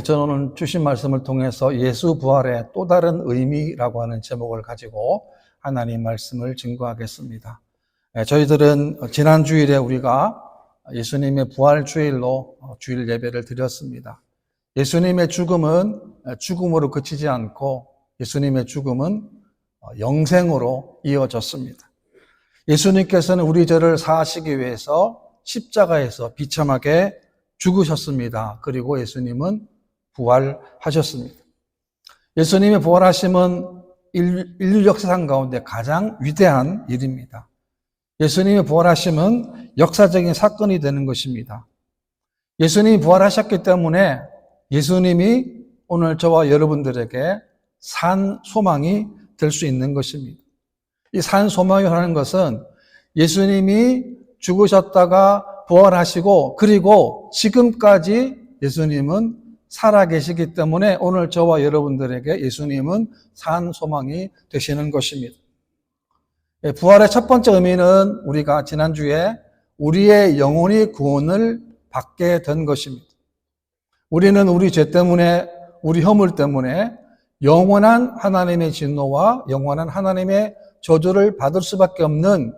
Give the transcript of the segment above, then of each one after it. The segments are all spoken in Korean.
저는 오늘 주신 말씀을 통해서 예수 부활의 또 다른 의미라고 하는 제목을 가지고 하나님 말씀을 증거하겠습니다. 저희들은 지난 주일에 우리가 예수님의 부활 주일로 주일 예배를 드렸습니다. 예수님의 죽음은 죽음으로 그치지 않고 예수님의 죽음은 영생으로 이어졌습니다. 예수님께서는 우리 죄를 사하시기 위해서 십자가에서 비참하게 죽으셨습니다. 그리고 예수님은 부활하셨습니다. 예수님의 부활하심은 인류 역사상 가운데 가장 위대한 일입니다. 예수님의 부활하심은 역사적인 사건이 되는 것입니다. 예수님이 부활하셨기 때문에 예수님이 오늘 저와 여러분들에게 산 소망이 될 수 있는 것입니다. 이 산 소망이라는 것은 예수님이 죽으셨다가 부활하시고 그리고 지금까지 예수님은 살아계시기 때문에 오늘 저와 여러분들에게 예수님은 산 소망이 되시는 것입니다. 부활의 첫 번째 의미는 우리가 지난주에 우리의 영혼이 구원을 받게 된 것입니다. 우리는 우리 죄 때문에, 우리 허물 때문에 영원한 하나님의 진노와 영원한 하나님의 저주를 받을 수밖에 없는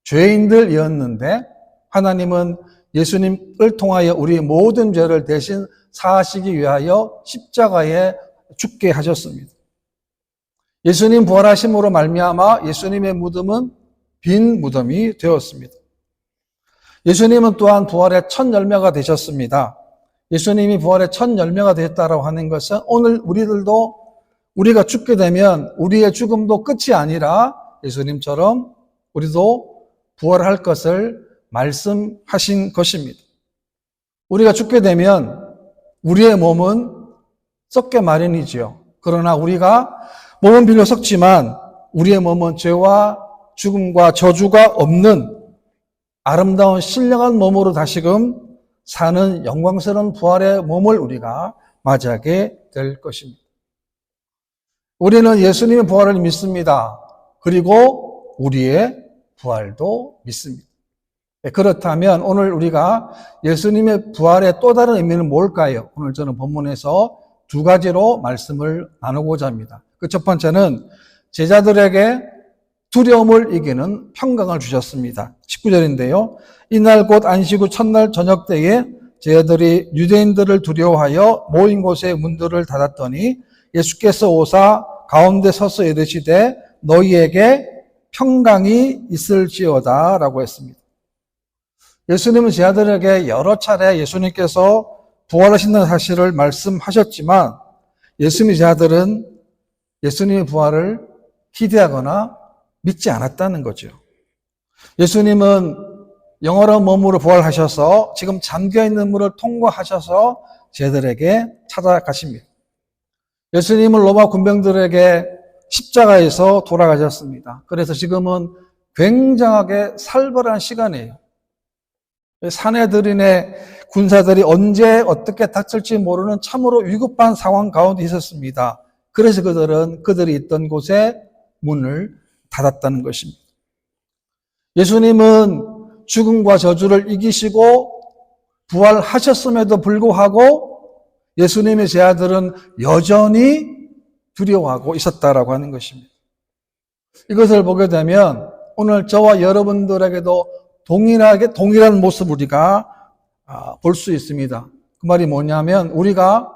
죄인들이었는데 하나님은 예수님을 통하여 우리 모든 죄를 대신 사하시기 위하여 십자가에 죽게 하셨습니다. 예수님 부활하심으로 말미암아 예수님의 무덤은 빈 무덤이 되었습니다. 예수님은 또한 부활의 첫 열매가 되셨습니다. 예수님이 부활의 첫 열매가 되었다고 하는 것은 오늘 우리가 죽게 되면 우리의 죽음도 끝이 아니라 예수님처럼 우리도 부활할 것을 말씀하신 것입니다. 우리가 죽게 되면 우리의 몸은 썩게 마련이지요. 그러나 우리가 몸은 비록 썩지만 우리의 몸은 죄와 죽음과 저주가 없는 아름다운 신령한 몸으로 다시금 사는 영광스러운 부활의 몸을 우리가 맞이하게 될 것입니다. 우리는 예수님의 부활을 믿습니다. 그리고 우리의 부활도 믿습니다. 그렇다면 오늘 우리가 예수님의 부활의 또 다른 의미는 뭘까요? 오늘 저는 본문에서 두 가지로 말씀을 나누고자 합니다. 그 첫 번째는 제자들에게 두려움을 이기는 평강을 주셨습니다. 19절인데요. 이날 곧 안식 후 첫날 저녁 때에 제자들이 유대인들을 두려워하여 모인 곳에 문들을 닫았더니 예수께서 오사 가운데 서서 이르시되 너희에게 평강이 있을지어다 라고 했습니다. 예수님은 제자들에게 여러 차례 예수님께서 부활하신다는 사실을 말씀하셨지만 예수님의 제자들은 예수님의 부활을 기대하거나 믿지 않았다는 거죠. 예수님은 영원한 몸으로 부활하셔서 지금 잠겨있는 문을 통과하셔서 제자들에게 찾아가십니다. 예수님은 로마 군병들에게 십자가에서 돌아가셨습니다. 그래서 지금은 굉장하게 살벌한 시간이에요. 사내들인의 군사들이 언제 어떻게 닥칠지 모르는 참으로 위급한 상황 가운데 있었습니다. 그래서 그들이 있던 곳에 문을 닫았다는 것입니다. 예수님은 죽음과 저주를 이기시고 부활하셨음에도 불구하고 예수님의 제자들은 여전히 두려워하고 있었다라고 하는 것입니다. 이것을 보게 되면 오늘 저와 여러분들에게도 동일한 모습을 우리가 볼 수 있습니다. 그 말이 뭐냐면 우리가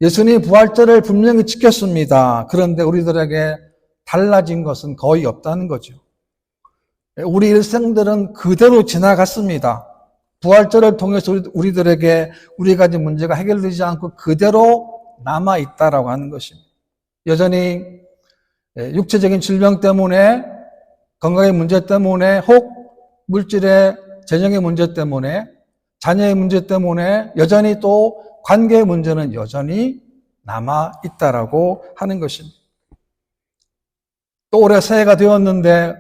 예수님의 부활절을 분명히 지켰습니다. 그런데 우리들에게 달라진 것은 거의 없다는 거죠. 우리 일생들은 그대로 지나갔습니다. 부활절을 통해서 우리들에게 우리 가진 문제가 해결되지 않고 그대로 남아있다라고 하는 것입니다. 여전히 육체적인 질병 때문에 건강의 문제 때문에 혹 물질의 재정의 문제 때문에 자녀의 문제 때문에 여전히 또 관계의 문제는 여전히 남아있다라고 하는 것입니다. 또 올해 새해가 되었는데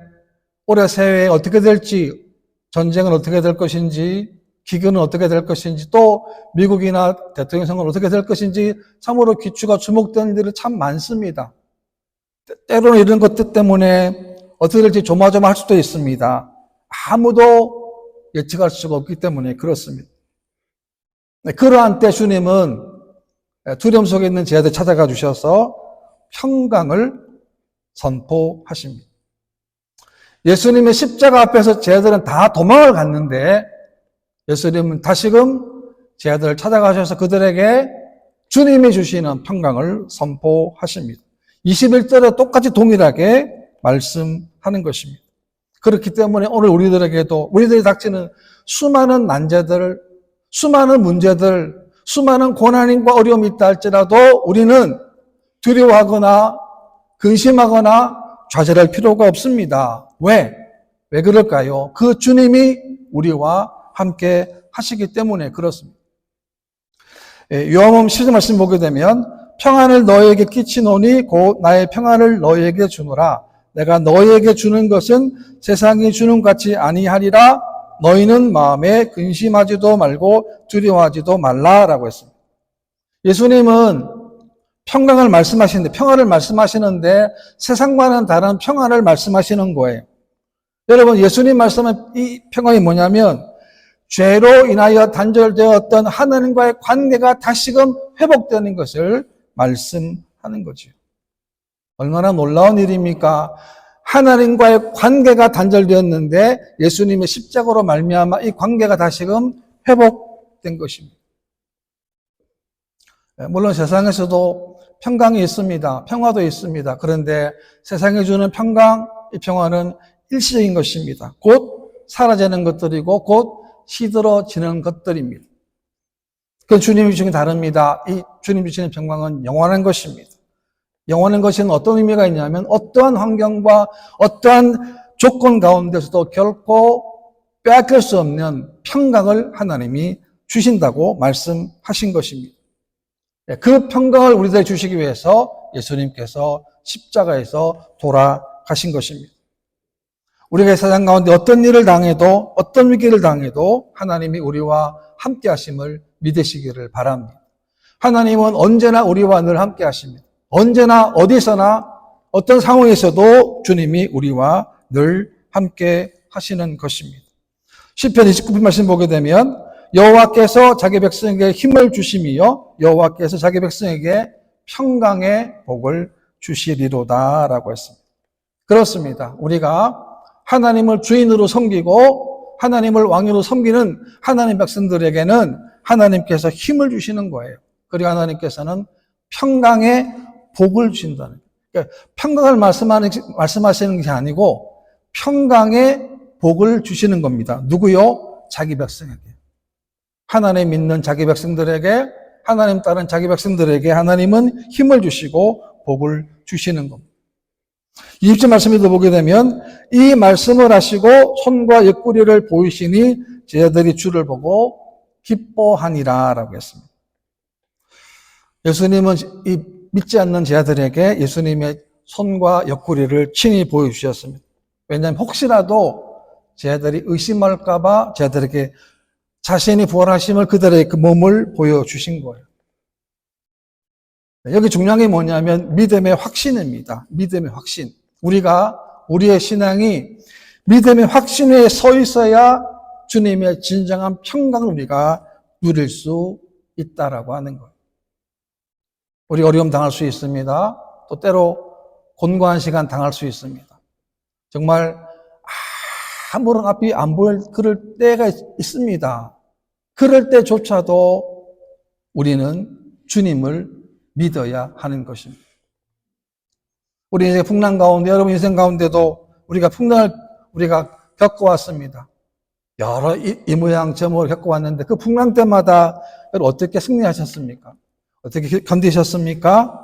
올해 새해에 어떻게 될지 전쟁은 어떻게 될 것인지 기근은 어떻게 될 것인지 또 미국이나 대통령 선거는 어떻게 될 것인지 참으로 귀추가 주목되는 일이 참 많습니다. 때로는 이런 것들 때문에 어떻게 될지 조마조마할 수도 있습니다. 아무도 예측할 수가 없기 때문에 그렇습니다. 그러한 때 주님은 두려움 속에 있는 제 아들 찾아가 주셔서 평강을 선포하십니다. 예수님의 십자가 앞에서 제 아들은 다 도망을 갔는데 예수님은 다시금 제 아들을 찾아가셔서 그들에게 주님이 주시는 평강을 선포하십니다. 21절에 똑같이 동일하게 말씀하는 것입니다. 그렇기 때문에 오늘 우리들이 닥치는 수많은 난제들, 수많은 문제들, 수많은 고난과 어려움이 있다 할지라도 우리는 두려워하거나 근심하거나 좌절할 필요가 없습니다. 왜? 왜 그럴까요? 그 주님이 우리와 함께 하시기 때문에 그렇습니다. 요한복음 10절 말씀 보게 되면 평안을 너희에게 끼치노니 곧 나의 평안을 너희에게 주노라. 내가 너희에게 주는 것은 세상이 주는 같이 아니하리라. 너희는 마음에 근심하지도 말고 두려워하지도 말라라고 했습니다. 예수님은 평강을 말씀하시는데 평안을 말씀하시는데 세상과는 다른 평안을 말씀하시는 거예요. 여러분 예수님 말씀은 이 평안이 뭐냐면 죄로 인하여 단절되었던 하나님과의 관계가 다시금 회복되는 것을 말씀하는 거죠. 얼마나 놀라운 일입니까? 하나님과의 관계가 단절되었는데 예수님의 십자가로 말미암아 이 관계가 다시금 회복된 것입니다. 물론 세상에서도 평강이 있습니다. 평화도 있습니다. 그런데 세상이 주는 평강, 이 평화는 일시적인 것입니다. 곧 사라지는 것들이고 곧 시들어지는 것들입니다. 그건 주님이 주신 게 다릅니다. 이 주님이 주시는 평강은 영원한 것입니다. 영원한 것은 어떤 의미가 있냐면 어떠한 환경과 어떠한 조건 가운데서도 결코 빼앗길 수 없는 평강을 하나님이 주신다고 말씀하신 것입니다. 그 평강을 우리들에게 주시기 위해서 예수님께서 십자가에서 돌아가신 것입니다. 우리가 세상 가운데 어떤 일을 당해도 어떤 위기를 당해도 하나님이 우리와 함께 하심을 믿으시기를 바랍니다. 하나님은 언제나 우리와 늘 함께 하십니다. 언제나 어디서나 어떤 상황에서도 주님이 우리와 늘 함께 하시는 것입니다. 시편 29편 말씀 보게 되면 여호와께서 자기 백성에게 힘을 주심이요 여호와께서 자기 백성에게 평강의 복을 주시리로다 라고 했습니다. 그렇습니다. 우리가 하나님을 주인으로 섬기고 하나님을 왕으로 섬기는 하나님 백성들에게는 하나님께서 힘을 주시는 거예요. 그리고 하나님께서는 평강의 복을 주신다는 거예요. 그러니까 평강을 말씀하시는 게 아니고 평강의 복을 주시는 겁니다. 누구요? 자기 백성에게. 하나님 믿는 자기 백성들에게, 하나님 따른 자기 백성들에게 하나님은 힘을 주시고 복을 주시는 겁니다. 20절 말씀에도 보게 되면 이 말씀을 하시고 손과 옆구리를 보이시니 제자들이 주를 보고 기뻐하니라 라고 했습니다. 예수님은 이 믿지 않는 제자들에게 예수님의 손과 옆구리를 친히 보여주셨습니다. 왜냐하면 혹시라도 제자들이 의심할까봐 제자들에게 자신이 부활하심을 그들의 그 몸을 보여주신 거예요. 여기 중요한 게 뭐냐면 믿음의 확신입니다. 믿음의 확신. 우리의 신앙이 믿음의 확신에 서 있어야 주님의 진정한 평강을 우리가 누릴 수 있다라고 하는 거예요. 우리 어려움 당할 수 있습니다. 또 때로 곤고한 시간 당할 수 있습니다. 정말 아무런 앞이 안 보일 그럴 때가 있습니다. 그럴 때조차도 우리는 주님을 믿어야 하는 것입니다. 우리 이제 풍랑 가운데, 여러분 인생 가운데도 우리가 풍랑을 겪어왔습니다. 여러 이 모양 저 모양 겪어왔는데 그 풍랑 때마다 여러분 어떻게 승리하셨습니까? 어떻게 견디셨습니까?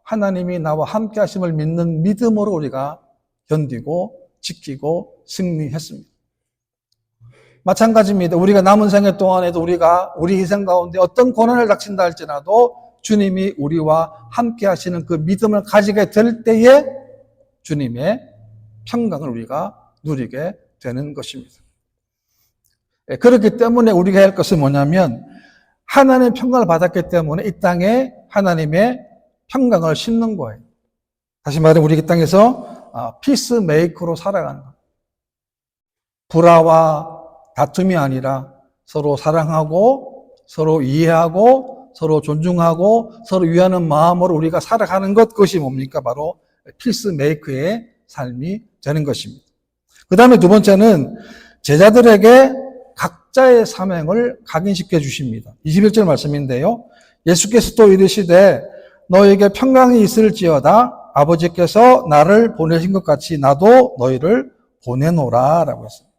하나님이 나와 함께 하심을 믿는 믿음으로 우리가 견디고 지키고 승리했습니다. 마찬가지입니다. 우리가 남은 생애 동안에도 우리 인생 가운데 어떤 고난을 닥친다 할지라도 주님이 우리와 함께 하시는 그 믿음을 가지게 될 때에 주님의 평강을 우리가 누리게 되는 것입니다. 그렇기 때문에 우리가 할 것은 뭐냐면 하나님의 평강을 받았기 때문에 이 땅에 하나님의 평강을 심는 거예요. 다시 말해 우리 이 땅에서 피스메이커로 살아가는 거예요. 불화와 다툼이 아니라 서로 사랑하고 서로 이해하고 서로 존중하고 서로 위하는 마음으로 우리가 살아가는 것, 그것이 뭡니까? 바로 피스메이커의 삶이 되는 것입니다. 그 다음에 두 번째는 제자들에게 각자의 사명을 각인시켜 주십니다. 21절 말씀인데요. 예수께서 또 이르시되 너에게 평강이 있을지어다 아버지께서 나를 보내신 것 같이 나도 너희를 보내노라 라고 했습니다.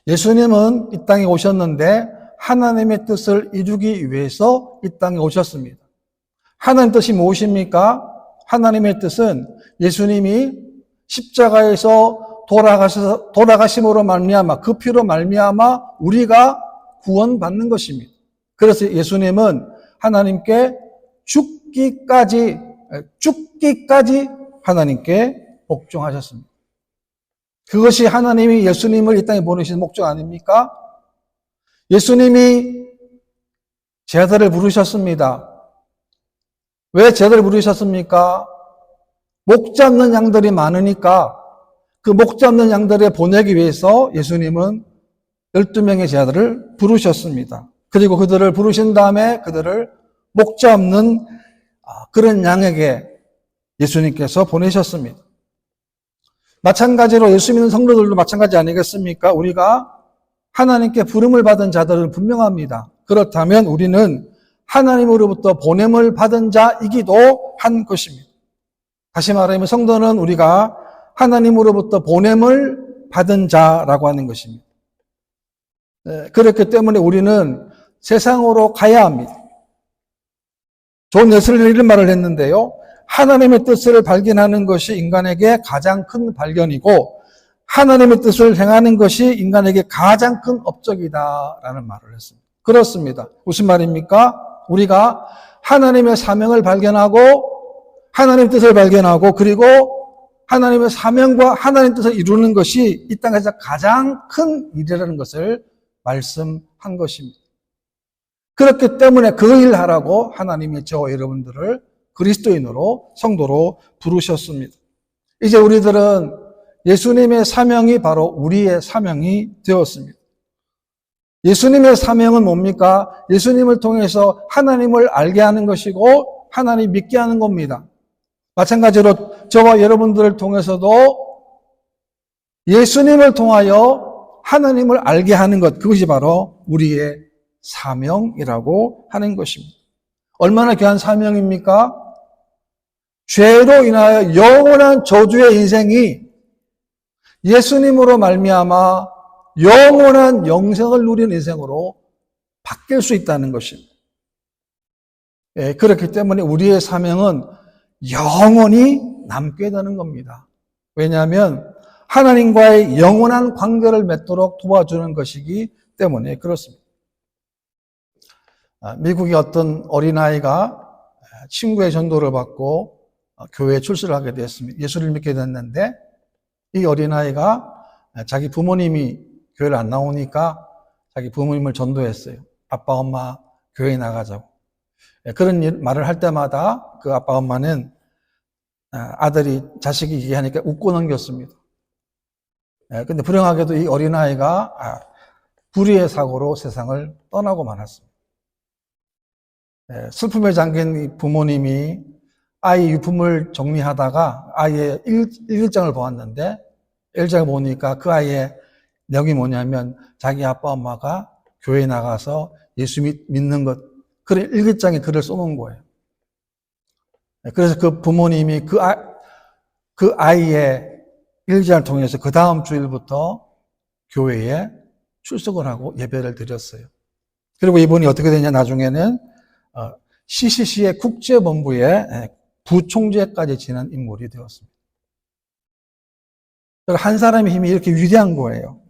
예수님은 이 땅에 오셨는데 하나님의 뜻을 이루기 위해서 이 땅에 오셨습니다. 하나님 뜻이 무엇입니까? 하나님의 뜻은 예수님이 십자가에서 돌아가심으로 말미암아, 그 피로 말미암아 우리가 구원받는 것입니다. 그래서 예수님은 하나님께 죽기까지 하나님께 복종하셨습니다. 그것이 하나님이 예수님을 이 땅에 보내신 목적 아닙니까? 예수님이 제자들을 부르셨습니다. 왜 제자들을 부르셨습니까? 목 잡는 양들이 많으니까 그 목 잡는 양들을 보내기 위해서 예수님은 12명의 제자들을 부르셨습니다. 그리고 그들을 부르신 다음에 그들을 목 잡는 그런 양에게 예수님께서 보내셨습니다. 마찬가지로 예수 믿는 성도들도 마찬가지 아니겠습니까? 우리가 하나님께 부름을 받은 자들은 분명합니다. 그렇다면 우리는 하나님으로부터 보냄을 받은 자이기도 한 것입니다. 다시 말하면 성도는 우리가 하나님으로부터 보냄을 받은 자라고 하는 것입니다. 그렇기 때문에 우리는 세상으로 가야 합니다. 존 웨슬리는 이런 말을 했는데요. 하나님의 뜻을 발견하는 것이 인간에게 가장 큰 발견이고 하나님의 뜻을 행하는 것이 인간에게 가장 큰 업적이다라는 말을 했습니다. 그렇습니다. 무슨 말입니까? 우리가 하나님의 사명을 발견하고 하나님의 뜻을 발견하고 그리고 하나님의 사명과 하나님의 뜻을 이루는 것이 이 땅에서 가장 큰 일이라는 것을 말씀한 것입니다. 그렇기 때문에 그 일 하라고 하나님이 저와 여러분들을 그리스도인으로 성도로 부르셨습니다. 이제 우리들은 예수님의 사명이 바로 우리의 사명이 되었습니다. 예수님의 사명은 뭡니까? 예수님을 통해서 하나님을 알게 하는 것이고 하나님 믿게 하는 겁니다. 마찬가지로 저와 여러분들을 통해서도 예수님을 통하여 하나님을 알게 하는 것, 그것이 바로 우리의 사명이라고 하는 것입니다. 얼마나 귀한 사명입니까? 죄로 인하여 영원한 저주의 인생이 예수님으로 말미암아 영원한 영생을 누리는 인생으로 바뀔 수 있다는 것입니다. 그렇기 때문에 우리의 사명은 영원히 남게 되는 겁니다. 왜냐하면 하나님과의 영원한 관계를 맺도록 도와주는 것이기 때문에 그렇습니다. 미국의 어떤 어린아이가 친구의 전도를 받고 교회에 출세를 하게 되었습니다. 예수를 믿게 됐는데 이 어린아이가 자기 부모님이 교회를 안 나오니까 자기 부모님을 전도했어요. 아빠, 엄마 교회에 나가자고. 그런 말을 할 때마다 그 아빠, 엄마는 아들이 자식이 얘기하니까 웃고 넘겼습니다. 근데 불행하게도 이 어린아이가 불의의 사고로 세상을 떠나고 말았습니다. 슬픔에 잠긴 이 부모님이 아이 유품을 정리하다가 아이의 일기장을 보았는데 일기장을 보니까 그 아이의 내용이 뭐냐면 자기 아빠 엄마가 교회에 나가서 예수 믿는 것, 그런 일기장에 글을 써놓은 거예요. 그래서 그 부모님이 그 아이의 일기장을 통해서 그 다음 주일부터 교회에 출석을 하고 예배를 드렸어요. 그리고 이분이 어떻게 되냐, 나중에는 CCC의 국제본부의 부총재까지 지낸 인물이 되었습니다. 한 사람의 힘이 이렇게 위대한 거예요.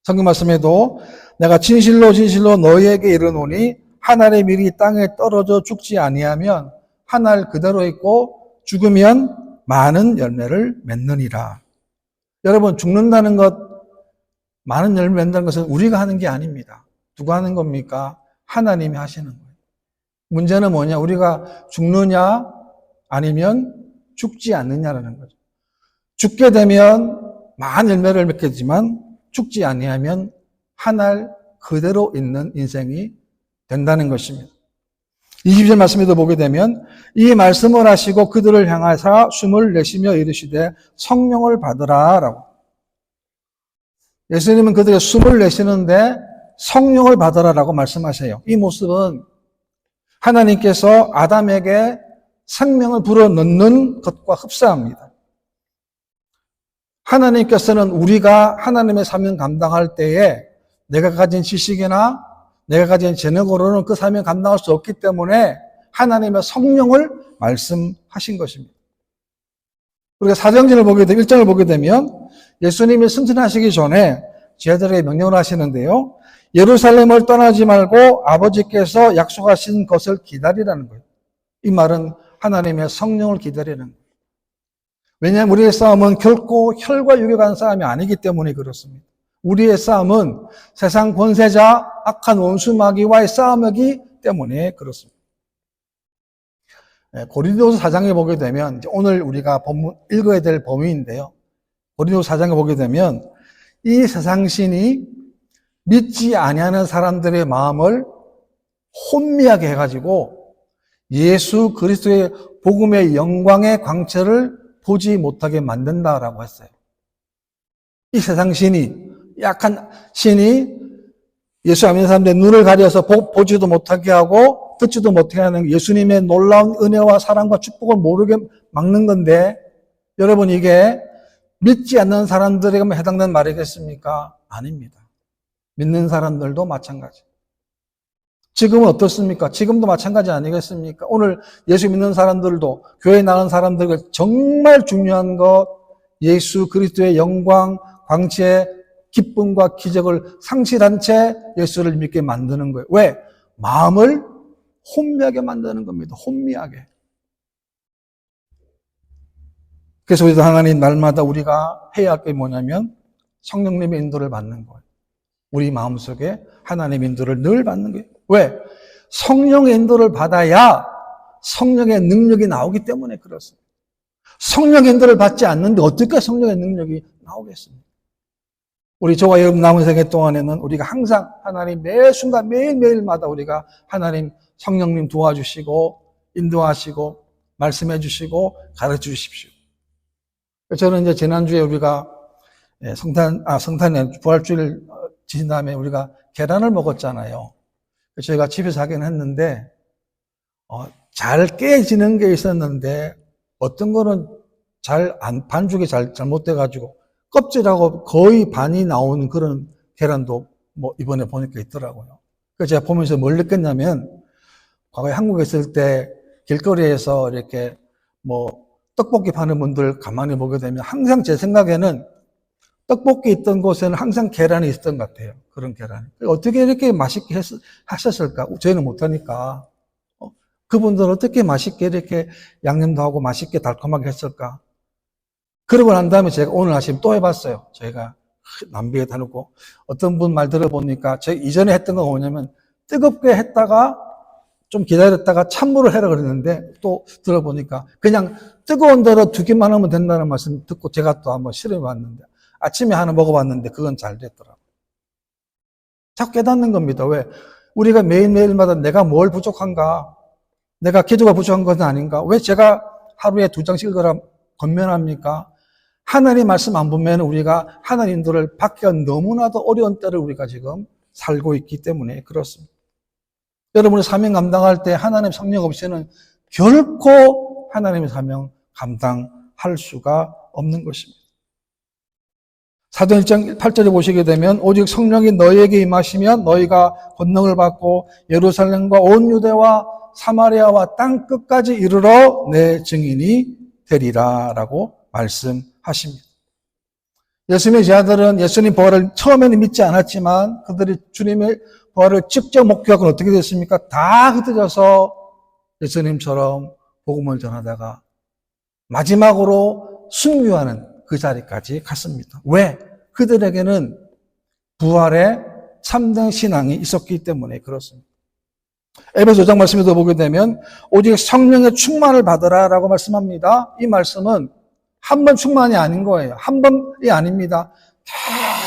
성경 말씀에도 내가 진실로 진실로 너희에게 이르노니 한 알의 밀이 땅에 떨어져 죽지 아니하면 한 알 그대로 있고 죽으면 많은 열매를 맺느니라. 여러분, 죽는다는 것, 많은 열매 맺는다는 것은 우리가 하는 게 아닙니다. 누가 하는 겁니까? 하나님이 하시는 거예요. 문제는 뭐냐? 우리가 죽느냐 아니면 죽지 않느냐라는 거죠. 죽게 되면 많은 열매를 맺겠지만 죽지 아니하면 한 알 그대로 있는 인생이 된다는 것입니다. 20절 말씀에도 보게 되면 이 말씀을 하시고 그들을 향하사 숨을 내쉬며 이르시되 성령을 받으라 라고. 예수님은 그들의 숨을 내쉬는데 성령을 받으라 라고 말씀하세요. 이 모습은 하나님께서 아담에게 생명을 불어넣는 것과 흡사합니다. 하나님께서는 우리가 하나님의 사명 감당할 때에 내가 가진 지식이나 내가 가진 재능으로는 그 사명 감당할 수 없기 때문에 하나님의 성령을 말씀하신 것입니다. 우리가 사도행전을 보게 되면 1장을 보게 되면 예수님이 승천하시기 전에 제자들에게 명령을 하시는데요. 예루살렘을 떠나지 말고 아버지께서 약속하신 것을 기다리라는 거예요. 이 말은 하나님의 성령을 기다리는 거예요. 왜냐하면 우리의 싸움은 결코 혈과 육에 관한 싸움이 아니기 때문에 그렇습니다. 우리의 싸움은 세상 권세자, 악한 원수 마귀와의 싸움이기 때문에 그렇습니다. 고린도서 4장에 보게 되면 오늘 우리가 읽어야 될 범위인데요. 고린도서 4장에 보게 되면 이 세상 신이 믿지 아니하는 사람들의 마음을 혼미하게 해가지고 예수 그리스도의 복음의 영광의 광채를 보지 못하게 만든다라고 했어요. 이 세상 신이, 약한 신이 예수 안 믿는 사람들의 눈을 가려서 보지도 못하게 하고 듣지도 못하게 하는 예수님의 놀라운 은혜와 사랑과 축복을 모르게 막는 건데, 여러분 이게 믿지 않는 사람들에게만 해당되는 말이겠습니까? 아닙니다. 믿는 사람들도 마찬가지. 지금은 어떻습니까? 지금도 마찬가지 아니겠습니까? 오늘 예수 믿는 사람들도, 교회 나간 사람들과 정말 중요한 것, 예수 그리스도의 영광, 광채, 기쁨과 기적을 상실한 채 예수를 믿게 만드는 거예요. 왜? 마음을 혼미하게 만드는 겁니다. 혼미하게. 그래서 우리도 하나님 날마다 우리가 해야 할 게 뭐냐면 성령님의 인도를 받는 거예요. 우리 마음속에 하나님의 인도를 늘 받는 거예요. 왜? 성령의 인도를 받아야 성령의 능력이 나오기 때문에 그렇습니다. 성령의 인도를 받지 않는데 어떻게 성령의 능력이 나오겠습니까? 우리 저와 여러분 남은 생애 동안에는 우리가 항상 하나님 매 순간 매일매일마다 우리가 하나님 성령님 도와주시고 인도하시고 말씀해 주시고 가르쳐 주십시오. 저는 이제 지난주에 우리가 성탄에 부활주일 지신 다음에 우리가 계란을 먹었잖아요. 저희가 집에서 하긴 했는데 잘 깨지는 게 있었는데 어떤 거는 반죽이 잘못돼가지고 껍질하고 거의 반이 나오는 그런 계란도 뭐 이번에 보니까 있더라고요. 그래서 제가 보면서 뭘 느꼈냐면 과거에 한국에 있을 때 길거리에서 이렇게 뭐 떡볶이 파는 분들 가만히 보게 되면 항상 제 생각에는 떡볶이 있던 곳에는 항상 계란이 있었던 것 같아요. 그런 계란이. 어떻게 이렇게 맛있게 하셨을까? 저희는 못하니까. 그분들은 어떻게 맛있게 이렇게 양념도 하고 맛있게 달콤하게 했을까? 그러고 난 다음에 제가 오늘 아침 또 해봤어요. 저희가 남비에 다니고 어떤 분 말 들어보니까 제가 이전에 했던 건 뭐냐면 뜨겁게 했다가 좀 기다렸다가 찬물을 해라 그랬는데 또 들어보니까 그냥 뜨거운 대로 두기만 하면 된다는 말씀 듣고 제가 또 한번 실험해봤는데 아침에 하나 먹어봤는데 그건 잘 됐더라고요. 자꾸 깨닫는 겁니다. 왜? 우리가 매일매일마다 내가 뭘 부족한가? 내가 기도가 부족한 것은 아닌가? 왜 제가 하루에 2장씩 읽으라 권면합니까? 하나님 말씀 안 보면 우리가 하나님 인도를 받기가 너무나도 어려운 때를 우리가 지금 살고 있기 때문에 그렇습니다. 여러분이 사명 감당할 때 하나님 성령 없이는 결코 하나님의 사명 감당할 수가 없는 것입니다. 사도행전 1장 8절에 보시게 되면 오직 성령이 너희에게 임하시면 너희가 권능을 받고 예루살렘과 온 유대와 사마리아와 땅 끝까지 이르러 내 증인이 되리라 라고 말씀하십니다. 예수님의 제자들은 예수님 부활을 처음에는 믿지 않았지만 그들이 주님의 부활을 직접 목격하고 어떻게 됐습니까? 다 흩어져서 예수님처럼 복음을 전하다가 마지막으로 순교하는 그 자리까지 갔습니다. 왜? 그들에게는 부활의 참된 신앙이 있었기 때문에 그렇습니다. 에베소 5장 말씀에도 보게 되면 오직 성령의 충만을 받으라 라고 말씀합니다. 이 말씀은 한 번 충만이 아닌 거예요. 한 번이 아닙니다.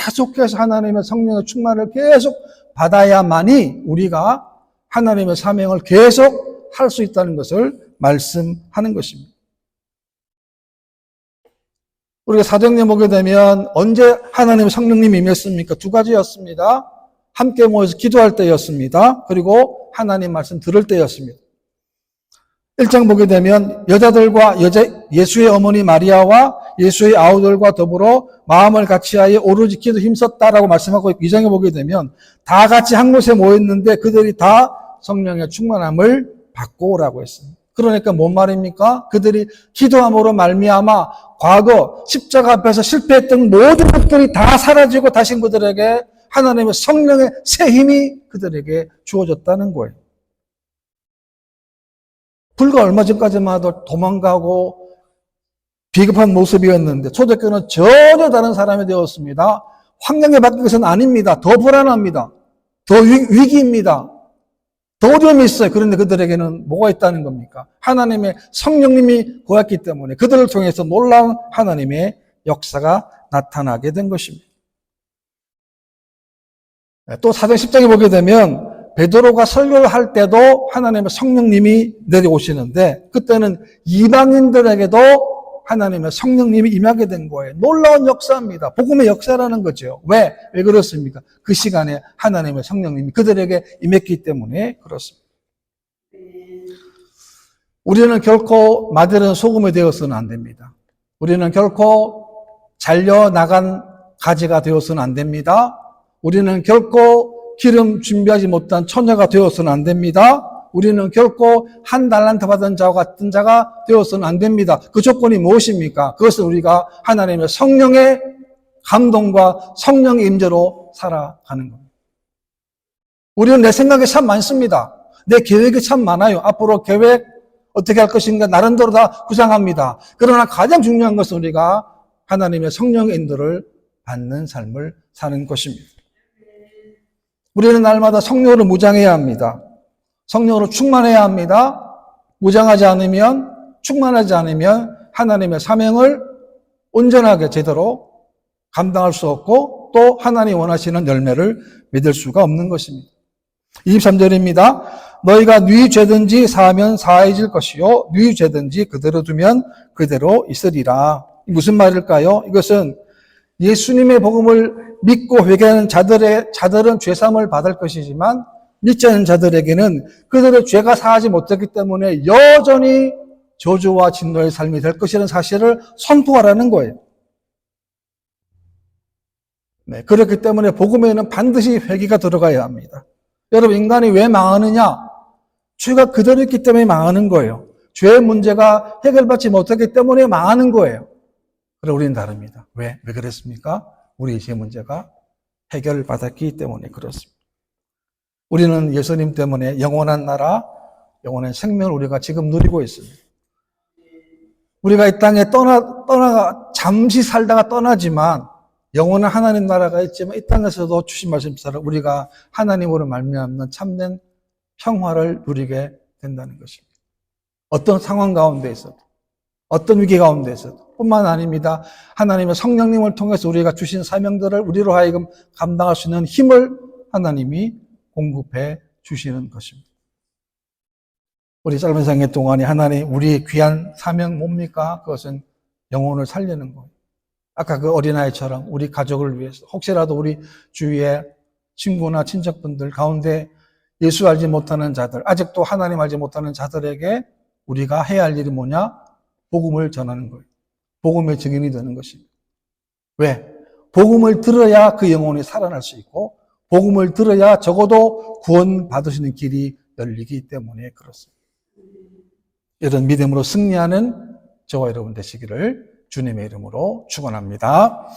계속해서 하나님의 성령의 충만을 계속 받아야만이 우리가 하나님의 사명을 계속 할 수 있다는 것을 말씀하는 것입니다. 우리가 사도행전 보게 되면 언제 하나님의 성령님이 임했습니까? 두 가지였습니다. 함께 모여서 기도할 때였습니다. 그리고 하나님 말씀 들을 때였습니다. 1장 보게 되면 여자들과 예수의 어머니 마리아와 예수의 아우들과 더불어 마음을 같이하여 오로지 기도 힘썼다라고 말씀하고 2장에 보게 되면 다 같이 한 곳에 모였는데 그들이 다 성령의 충만함을 받고 오라고 했습니다. 그러니까 뭔 말입니까? 그들이 기도함으로 말미암아 과거 십자가 앞에서 실패했던 모든 것들이 다 사라지고 다시 그들에게 하나님의 성령의 새 힘이 그들에게 주어졌다는 거예요. 불과 얼마 전까지만 해도 도망가고 비겁한 모습이었는데 초대교회는 전혀 다른 사람이 되었습니다. 환경에 바뀐 것은 아닙니다. 더 불안합니다. 더 위기입니다. 더 어려움이 있어요. 그런데 그들에게는 뭐가 있다는 겁니까? 하나님의 성령님이 고였기 때문에 그들을 통해서 놀라운 하나님의 역사가 나타나게 된 것입니다. 또 사도행 10장에 보게 되면 베드로가 설교를 할 때도 하나님의 성령님이 내려오시는데 그때는 이방인들에게도 하나님의 성령님이 임하게 된 거예요. 놀라운 역사입니다. 복음의 역사라는 거죠. 왜 그렇습니까? 그 시간에 하나님의 성령님이 그들에게 임했기 때문에 그렇습니다. 우리는 결코 마들은 소금이 되어서는 안 됩니다. 우리는 결코 잘려나간 가지가 되어서는 안 됩니다. 우리는 결코 기름 준비하지 못한 처녀가 되어서는 안 됩니다. 우리는 결코 한 달란트 받은 자와 같은 자가 되어서는 안 됩니다. 그 조건이 무엇입니까? 그것은 우리가 하나님의 성령의 감동과 성령의 임재로 살아가는 겁니다. 우리는 내 생각이 참 많습니다. 내 계획이 참 많아요. 앞으로 계획 어떻게 할 것인가 나름대로 다 구상합니다. 그러나 가장 중요한 것은 우리가 하나님의 성령의 인도를 받는 삶을 사는 것입니다. 우리는 날마다 성령으로 무장해야 합니다. 성령으로 충만해야 합니다. 무장하지 않으면, 충만하지 않으면 하나님의 사명을 온전하게 제대로 감당할 수 없고 또 하나님이 원하시는 열매를 맺을 수가 없는 것입니다. 23절입니다. 너희가 네 죄든지 사하면 사해질 것이요 네 죄든지 그대로 두면 그대로 있으리라. 무슨 말일까요? 이것은 예수님의 복음을 믿고 회개하는 자들은 죄사함을 받을 것이지만 믿지 않는 자들에게는 그들의 죄가 사하지 못했기 때문에 여전히 저주와 진노의 삶이 될 것이라는 사실을 선포하라는 거예요. 네, 그렇기 때문에 복음에는 반드시 회개가 들어가야 합니다. 여러분, 인간이 왜 망하느냐? 죄가 그대로 있기 때문에 망하는 거예요. 죄의 문제가 해결받지 못했기 때문에 망하는 거예요. 그래, 우리는 다릅니다. 왜 그랬습니까? 우리의 죄 문제가 해결받았기 때문에 그렇습니다. 우리는 예수님 때문에 영원한 나라, 영원한 생명을 우리가 지금 누리고 있습니다. 우리가 이 땅에 잠시 살다가 떠나지만 영원한 하나님 나라가 있지만 이 땅에서도 주신 말씀처럼 우리가 하나님으로 말미암는 참된 평화를 누리게 된다는 것입니다. 어떤 상황 가운데 있어도, 어떤 위기 가운데 있어도 뿐만 아닙니다. 하나님의 성령님을 통해서 우리가 주신 사명들을 우리로 하여금 감당할 수 있는 힘을 하나님이 공급해 주시는 것입니다. 우리 짧은 생애 동안에 하나님 우리의 귀한 사명 뭡니까? 그것은 영혼을 살리는 거예요. 아까 그 어린아이처럼 우리 가족을 위해서 혹시라도 우리 주위에 친구나 친척분들 가운데 예수 알지 못하는 자들, 아직도 하나님 알지 못하는 자들에게 우리가 해야 할 일이 뭐냐? 복음을 전하는 거예요. 복음의 증인이 되는 것입니다. 왜? 복음을 들어야 그 영혼이 살아날 수 있고 복음을 들어야 적어도 구원 받으시는 길이 열리기 때문에 그렇습니다. 이런 믿음으로 승리하는 저와 여러분 되시기를 주님의 이름으로 축원합니다.